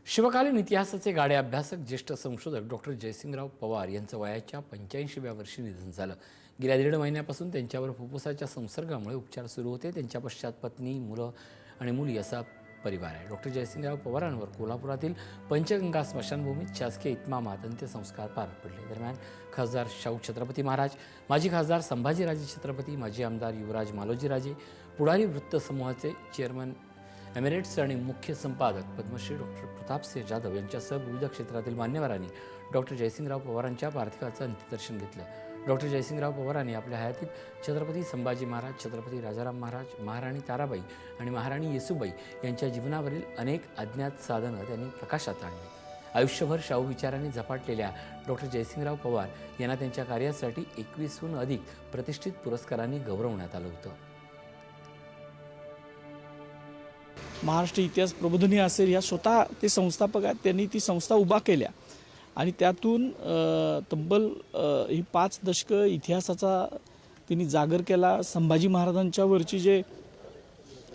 शिवकालीन इतिहासाचे गाडे अभ्यासक ज्येष्ठ संशोधक डॉक्टर जयसिंगराव पवार यांचं वयाच्या 85व्या वर्षी निधन झालं। गेल्या 1.5 महिन्यापासून त्यांच्यावर फुफ्फुसाच्या संसर्गामुळे उपचार सुरू होते। त्यांच्या पश्चात पत्नी, मुलं आणि मुली असा परिवार आहे। डॉक्टर जयसिंगराव पवारांवर कोल्हापुरातील पंचगंगा स्मशानभूमीत शासकीय इतमामात अंत्यसंस्कार पार पडले। दरम्यान खासदार शाहू छत्रपती महाराज, माजी खासदार संभाजीराजे छत्रपती, माजी आमदार युवराज मालोजीराजे, पुढारी वृत्त समूहाचे चेअरमन एमिरेट्स आणि मुख्य संपादक पद्मश्री डॉक्टर प्रतापसिंह जाधव यांच्यासह विविध क्षेत्रातील मान्यवरांनी डॉक्टर जयसिंगराव पवारांच्या पार्थिवाचं अंत्यदर्शन घेतलं। डॉक्टर जयसिंगराव पवारांनी आपल्या हयातीत छत्रपती संभाजी महाराज, छत्रपती राजाराम महाराज, महाराणी ताराबाई आणि महाराणी येसूबाई यांच्या जीवनावरील अनेक अज्ञात साधनं त्यांनी प्रकाशात आणली। आयुष्यभर शाहू विचारांनी झपाटलेल्या डॉक्टर जयसिंगराव पवार यांना त्यांच्या कार्यासाठी 21हून अधिक प्रतिष्ठित पुरस्कारांनी गौरवण्यात आलं होतं। महाराष्ट्र इतिहास प्रबोधिनी असेल या स्वतः ते संस्थापक आहेत। त्यांनी ती संस्था उभा केल्या आणि त्यातून तब्बल ही 5 दशकं इतिहासाचा त्यांनी जागर केला। संभाजी महाराजांच्यावरची जे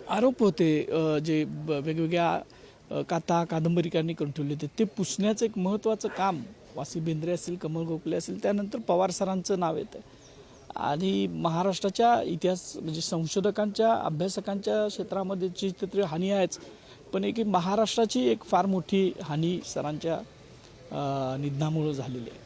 आरोप होते, जे वेगवेगळ्या कथा कादंबरिकांनी करून ठेवले होते, ते पुसण्याचं एक महत्त्वाचं काम वासी बेंद्रे असेल, कमल गोखले असेल, त्यानंतर पवार सरांचं नाव येतं। आणि महाराष्ट्राच्या इतिहास म्हणजे संशोधकांच्या अभ्यासकांच्या क्षेत्रामध्ये चित्रत्रीय हानी आहेच, पण एक महाराष्ट्राची एक फार मोठी हानी सरांच्या निधनामुळे झालेली आहे।